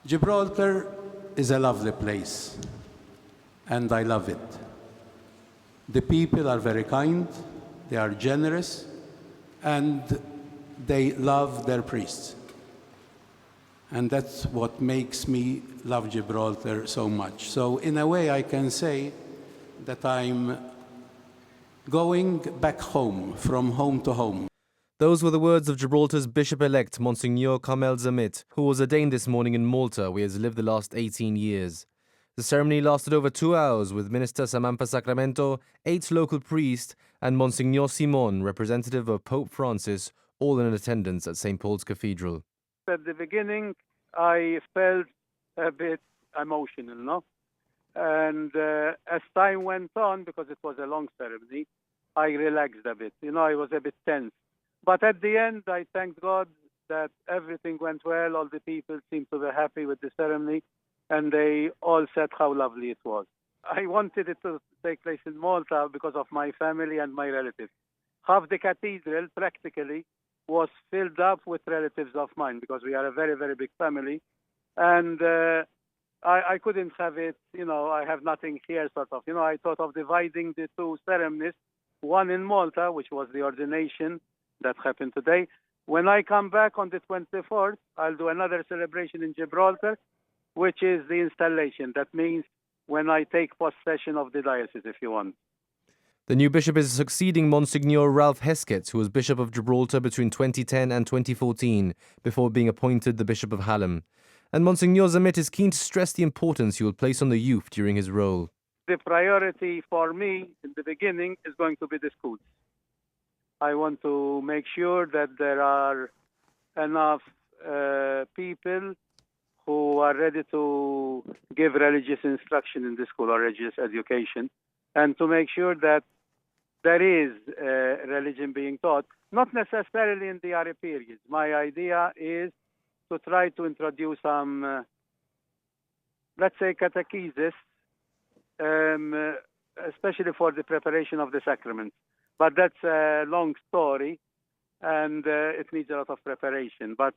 Gibraltar is a lovely place, and I love it. The people are very kind, they are generous, and they love their priests. And that's what makes me love Gibraltar so much. So in a way, I can say that I'm going back home, from home to home. Those were the words of Gibraltar's Bishop-elect, Monsignor Carmel Zammit, who was ordained this morning in Malta, where he has lived the last 18 years. The ceremony lasted over 2 hours with Minister Samantha Sacramento, 8 local priests, and Monsignor Simon, representative of Pope Francis, all in attendance at St. Paul's Cathedral. At the beginning, I felt a bit emotional, no? And as time went on, because it was a long ceremony, I relaxed a bit. I was a bit tense. But at the end, I thanked God that everything went well. All the people seemed to be happy with the ceremony, and they all said how lovely it was. I wanted it to take place in Malta because of my family and my relatives. Half the cathedral, practically, was filled up with relatives of mine because we are a very, very big family. And I couldn't have it, I have nothing here, sort of. I thought of dividing the two ceremonies, one in Malta, which was the ordination that happened today. When I come back on the 24th, I'll do another celebration in Gibraltar, which is the installation. That means when I take possession of the diocese, if you want. The new bishop is succeeding Monsignor Ralph Heskett, who was Bishop of Gibraltar between 2010 and 2014, before being appointed the Bishop of Hallam. And Monsignor Zammit is keen to stress the importance he will place on the youth during his role. The priority for me in the beginning is going to be the schools. I want to make sure that there are enough people who are ready to give religious instruction in the school or religious education, and to make sure that there is religion being taught, not necessarily in the early periods. My idea is to try to introduce some, let's say, catechesis, especially for the preparation of the sacraments. But that's a long story, and it needs a lot of preparation. But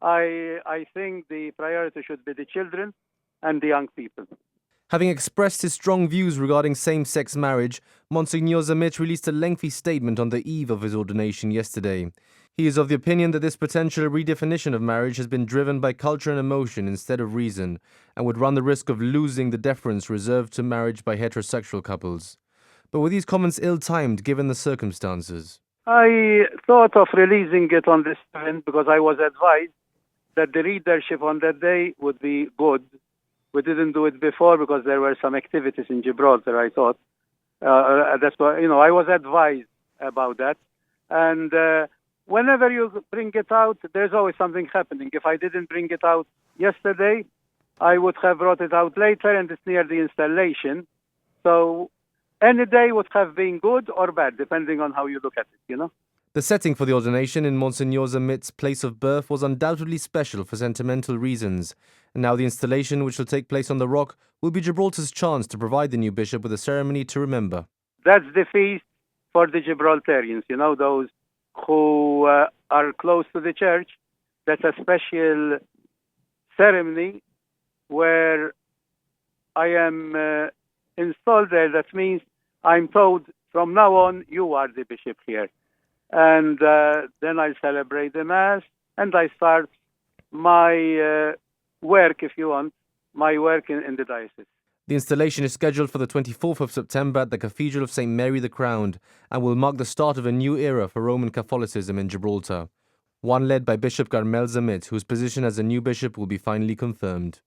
I think the priority should be the children and the young people. Having expressed his strong views regarding same-sex marriage, Monsignor Zammit released a lengthy statement on the eve of his ordination yesterday. He is of the opinion that this potential redefinition of marriage has been driven by culture and emotion instead of reason, and would run the risk of losing the deference reserved to marriage by heterosexual couples. But were these comments ill-timed given the circumstances? I thought of releasing it on this event because I was advised that the readership on that day would be good. We didn't do it before because there were some activities in Gibraltar, I thought. That's why, I was advised about that. And whenever you bring it out, there's always something happening. If I didn't bring it out yesterday, I would have brought it out later, and it's near the installation. So any day would have been good or bad, depending on how you look at it, The setting for the ordination in Monsignor Zammit's place of birth was undoubtedly special for sentimental reasons. And now the installation, which will take place on the rock, will be Gibraltar's chance to provide the new bishop with a ceremony to remember. That's the feast for the Gibraltarians, those who are close to the church. That's a special ceremony where I am installed there. That means I'm told from now on, you are the bishop here. And then I celebrate the Mass, and I start my work, if you want, my work in the diocese. The installation is scheduled for the 24th of September at the Cathedral of St. Mary the Crowned, and will mark the start of a new era for Roman Catholicism in Gibraltar, one led by Bishop Carmel Zammit, whose position as a new bishop will be finally confirmed.